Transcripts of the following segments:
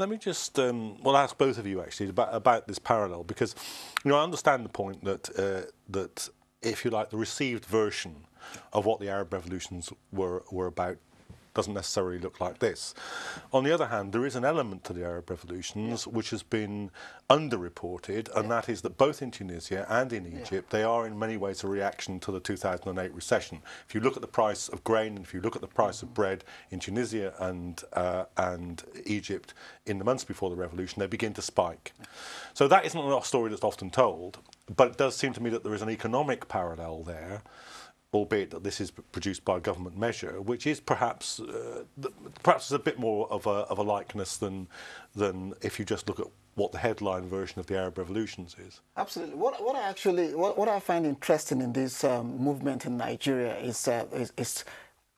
Let me just well ask both of you actually about this parallel, because I understand the point that that, if you like, the received version of what the Arab revolutions were about doesn't necessarily look like this. On the other hand, there is an element to the Arab revolutions which has been underreported, and that is that both in Tunisia and in Egypt, they are in many ways a reaction to the 2008 recession. If you look at the price of grain, and if you look at the price of bread in Tunisia and Egypt in the months before the revolution, they begin to spike. So that isn't a story that's often told, but it does seem to me that there is an economic parallel there, albeit that this is produced by a government measure, which is perhaps a bit more of a likeness than if you just look at what the headline version of the Arab revolutions is. Absolutely. What I find interesting in this movement in Nigeria is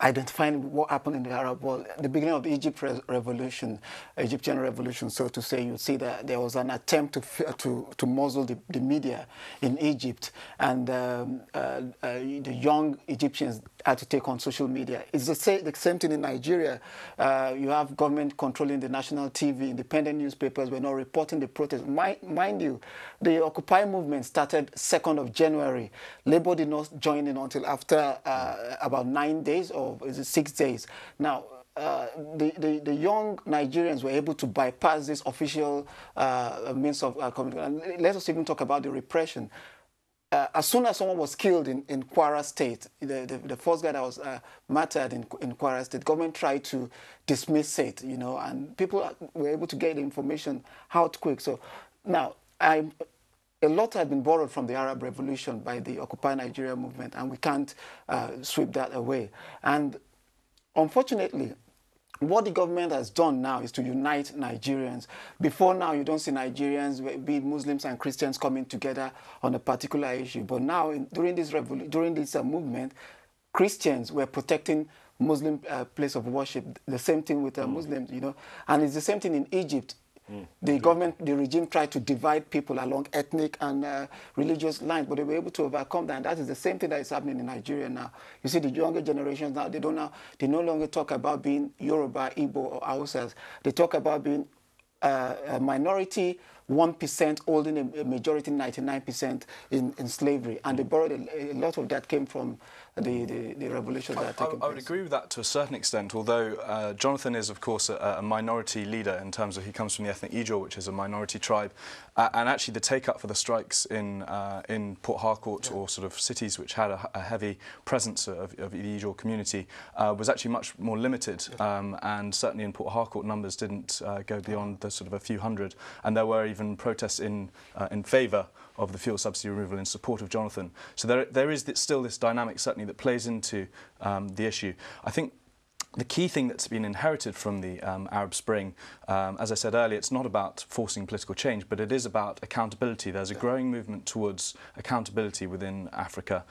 identifying what happened in the Arab world. At the beginning of the Egyptian revolution, so to say, you see that there was an attempt to muzzle the media in Egypt, and the young Egyptians had to take on social media. It's the same thing in Nigeria. You have government controlling the national TV, independent newspapers were not reporting the protests. Mind you, the Occupy movement started 2nd of January. Labour did not join in until after about 9 days, or is it 6 days? Now, the young Nigerians were able to bypass this official means of communication. Let us even talk about the repression. As soon as someone was killed in Kwara State, the first guy that was martyred in Kwara State, government tried to dismiss it, and people were able to get the information out quick. So now, a lot had been borrowed from the Arab Revolution by the Occupy Nigeria movement, and we can't sweep that away. And unfortunately, what the government has done now is to unite Nigerians. Before now, you don't see Nigerians, be it Muslims and Christians, coming together on a particular issue. But now, during this movement, Christians were protecting Muslim place of worship. The same thing with Muslims, and it's the same thing in Egypt. The regime tried to divide people along ethnic and religious lines, but they were able to overcome that. And that is the same thing that is happening in Nigeria now. You see, the younger generations now, they no longer talk about being Yoruba, Igbo, or Hausas. They talk about being a minority, 1% holding a majority, 99% in slavery. And they borrowed a lot of that came from the revolution that taken place. I would agree with that to a certain extent, although Jonathan is, of course, a minority leader in terms of he comes from the ethnic Ijaw, which is a minority tribe. And actually the take-up for the strikes in Port Harcourt, or sort of cities which had a heavy presence of the Ijaw community, was actually much more limited. And certainly in Port Harcourt, numbers didn't go beyond the sort of a few hundred. And there were even protests in favour of the fuel subsidy removal in support of Jonathan. So there is still this dynamic, certainly, that plays into the issue. I think the key thing that's been inherited from the Arab Spring, as I said earlier, it's not about forcing political change, but it is about accountability. There's a growing movement towards accountability within Africa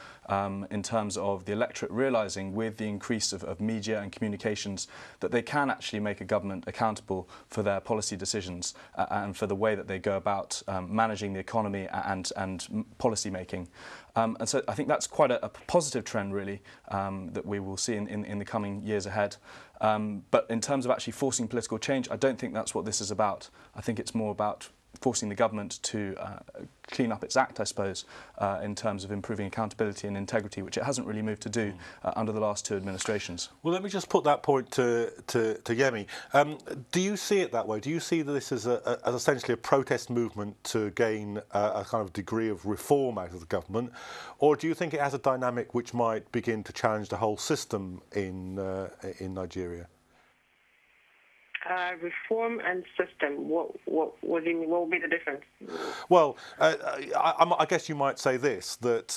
in terms of the electorate realising, with the increase of media and communications, that they can actually make a government accountable for their policy decisions and for the way that they go about managing the economy and policy making. And so I think that's quite a positive trend, really, that we will see in the coming years ahead. But in terms of actually forcing political change, I don't think that's what this is about. I think it's more about forcing the government to clean up its act, I suppose, in terms of improving accountability and integrity, which it hasn't really moved to do under the last 2 administrations. Well, let me just put that point to Yemi. Do you see it that way? Do you see this as essentially a protest movement to gain a kind of degree of reform out of the government, or do you think it has a dynamic which might begin to challenge the whole system in Nigeria? Reform and system. What do you mean? What will be the difference? Well, I guess you might say this, that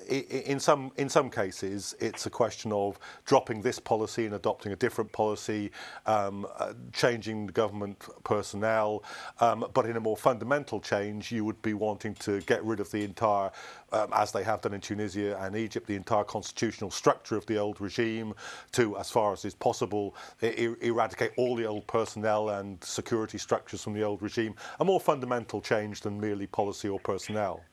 in some cases it's a question of dropping this policy and adopting a different policy, changing the government personnel, but in a more fundamental change, you would be wanting to get rid of the entire, as they have done in Tunisia and Egypt, the entire constitutional structure of the old regime, to, as far as is possible, eradicate all the old personnel and security structures from the old regime. A more fundamental change than merely policy or personnel.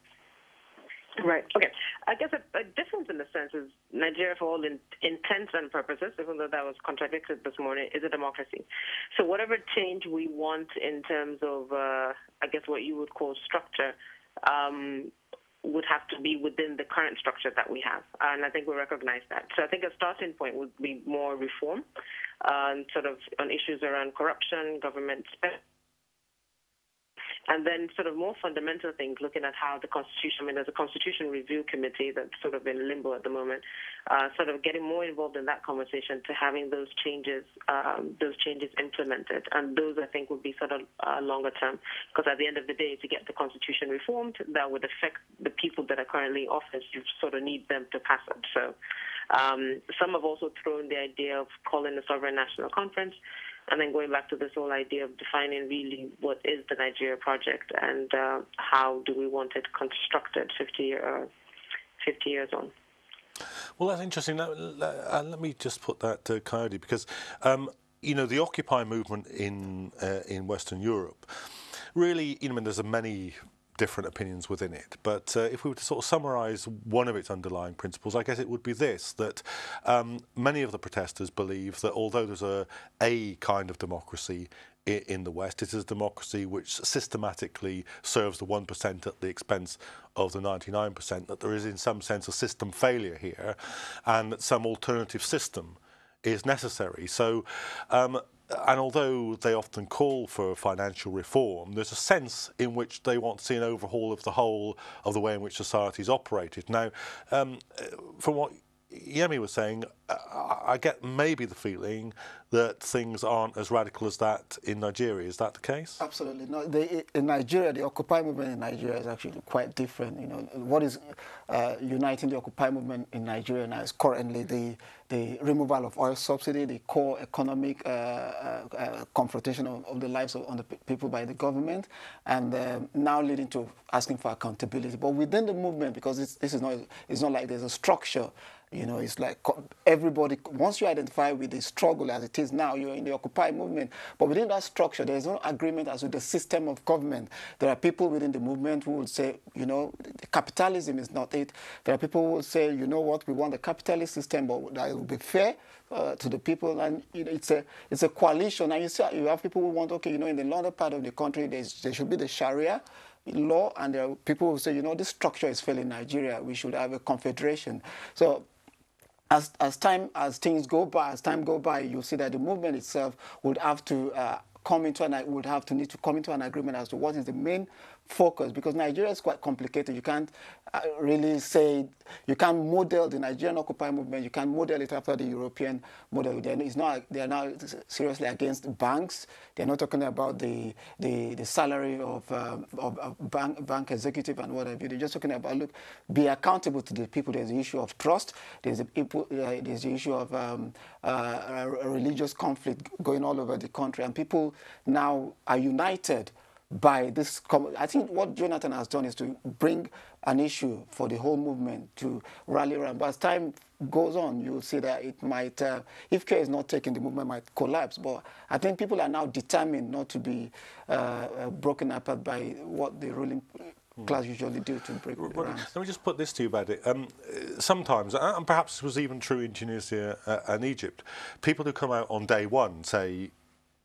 Right. Okay. I guess a difference in the sense is Nigeria, for all intents and purposes, even though that was contradicted this morning, is a democracy. So whatever change we want in terms of, I guess, what you would call structure, would have to be within the current structure that we have. And I think we recognize that. So I think a starting point would be more reform, sort of on issues around corruption, government spending, and then sort of more fundamental things, looking at how the Constitution, I mean, there's a Constitution Review Committee that's sort of in limbo at the moment, sort of getting more involved in that conversation to having those changes implemented. And those, I think, would be sort of longer term, because at the end of the day, to get the Constitution reformed, that would affect the people that are currently in office. You sort of need them to pass it. So some have also thrown the idea of calling a sovereign national conference, and then going back to this whole idea of defining really what is the Nigeria project and how do we want it constructed 50 years on. Well, that's interesting. Let me just put that to Kayode, because you know, the Occupy movement in Western Europe really, you know, I mean, there's many different opinions within it, but if we were to sort of summarise one of its underlying principles, I guess it would be this, that many of the protesters believe that although there's a kind of democracy in the West, it is a democracy which systematically serves the 1% at the expense of the 99%, that there is in some sense a system failure here, and that some alternative system is necessary. So and although they often call for financial reform, there's a sense in which they want to see an overhaul of the whole of the way in which society's operated. Now, from what Yemi was saying, I get maybe the feeling that things aren't as radical as that in Nigeria. Is that the case? Absolutely. No, in Nigeria, the Occupy movement in Nigeria is actually quite different. You know, what is uniting the Occupy movement in Nigeria now is currently the removal of oil subsidy, the core economic confrontation of the lives of the people by the government, and now leading to asking for accountability. But within the movement, because it's not like there's a structure. You know, it's like everybody, once you identify with the struggle as it is now, you're in the Occupy movement. But within that structure, there's no agreement as to the system of government. There are people within the movement who would say, you know, capitalism is not it. There are people who will say, you know what, we want a capitalist system, but that will be fair to the people. And you know, it's a coalition. And you have people who want, okay, you know, in the northern part of the country, there should be the Sharia law, and there are people who say, you know, this structure is failing Nigeria. We should have a confederation. So as time go by, you'll see that the movement itself would have to need to come into an agreement as to what is the main focus, because Nigeria is quite complicated. You can't really say, you can't model the Nigerian Occupy movement, you can't model it after the European model. They are now seriously against banks. They're not talking about the salary of bank executive and what have you. They're just talking about, look, be accountable to the people. There's the issue of trust. There's the issue of a religious conflict going all over the country, and people now are united by this. I think what Jonathan has done is to bring an issue for the whole movement to rally around. But as time goes on, you'll see that it might, if care is not taken, the movement might collapse. But I think people are now determined not to be broken apart by what the ruling class usually do to break the ranks. Let me just put this to you about it. Sometimes, and perhaps this was even true in Tunisia and Egypt, people who come out on day one, say,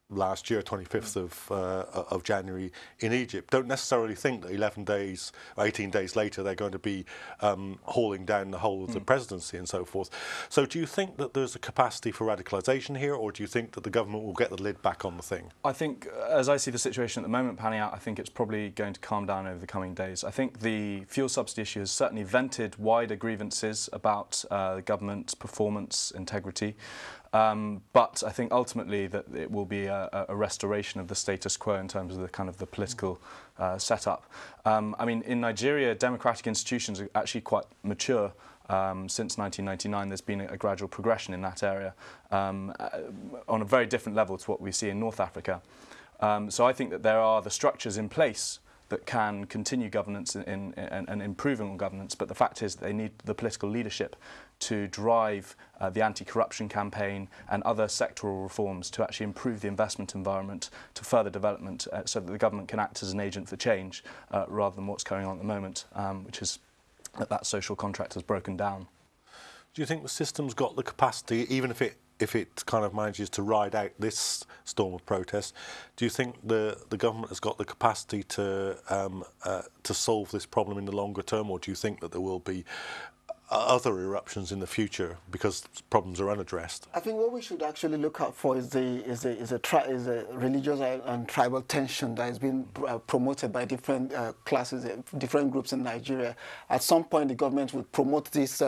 last year, 25th of January in Egypt, don't necessarily think that 11 days, 18 days later, they're going to be hauling down the whole of the presidency and so forth. So do you think that there's a capacity for radicalisation here, or do you think that the government will get the lid back on the thing? I think, as I see the situation at the moment panning out, I think it's probably going to calm down over the coming days. I think the fuel subsidy issue has certainly vented wider grievances about the government's performance integrity. But I think ultimately that it will be a restoration of the status quo in terms of the kind of the political setup. I mean, in Nigeria, democratic institutions are actually quite mature. Since 1999, there's been a gradual progression in that area on a very different level to what we see in North Africa. So I think that there are the structures in place that can continue governance and improving on governance, but the fact is that they need the political leadership to drive the anti-corruption campaign and other sectoral reforms to actually improve the investment environment, to further development, so that the government can act as an agent for change rather than what's going on at the moment, which is that social contract has broken down. Do you think the system's got the capacity, even if it kind of manages to ride out this storm of protest, do you think the government has got the capacity to solve this problem in the longer term, or do you think that there will be other eruptions in the future because problems are unaddressed? I think what we should actually look out for is a religious and tribal tension that has been promoted by different classes, different groups in Nigeria. At some point, the government will promote these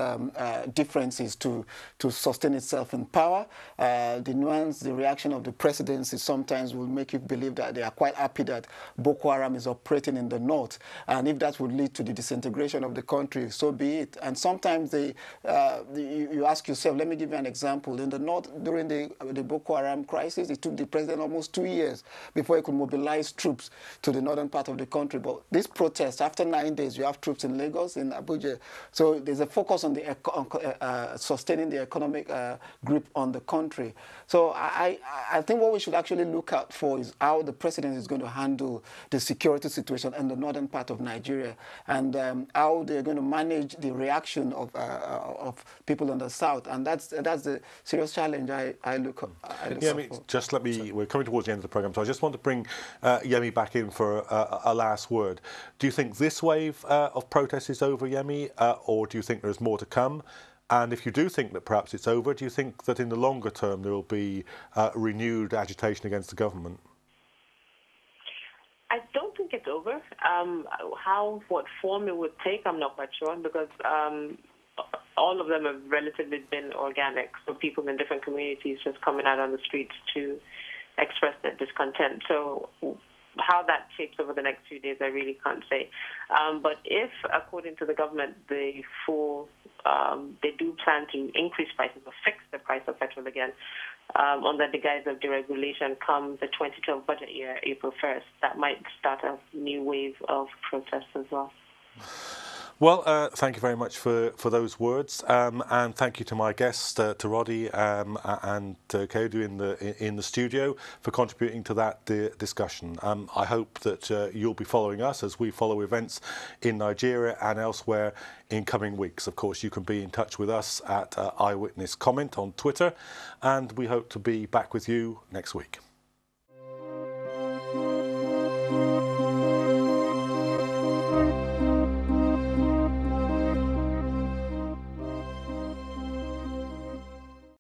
differences to sustain itself in power. The nuance, the reaction of the presidency sometimes will make you believe that they are quite happy that Boko Haram is operating in the north, and if that would lead to the disintegration of the country, so be it. And sometimes you ask yourself, let me give you an example. In the north, during the Boko Haram crisis, it took the president almost 2 years before he could mobilize troops to the northern part of the country. But this protest, after 9 days, you have troops in Lagos, in Abuja. So there's a focus on sustaining the economic grip on the country. So I think what we should actually look out for is how the president is going to handle the security situation in the northern part of Nigeria, and how they're going to manage the reaction of people in the south, and that's the serious challenge I look for. We're coming towards the end of the programme, so I just want to bring Yemi back in for a last word. Do you think this wave of protests is over, Yemi, or do you think there's more to come? And if you do think that perhaps it's over, do you think that in the longer term there will be renewed agitation against the government? I don't think it's over. What form it would take, I'm not quite sure, because all of them have relatively been organic. So people in different communities just coming out on the streets to express their discontent. So how that shapes over the next few days, I really can't say. But if, according to the government, they do plan to increase prices or fix the price of petrol again, under the guise of deregulation come the 2012 budget year, April 1st, that might start a new wave of protests as well. Well, thank you very much for those words, and thank you to my guests, to Roddy and Kayode in the studio, for contributing to that discussion. I hope that you'll be following us as we follow events in Nigeria and elsewhere in coming weeks. Of course, you can be in touch with us at Eyewitness Comment on Twitter, and we hope to be back with you next week.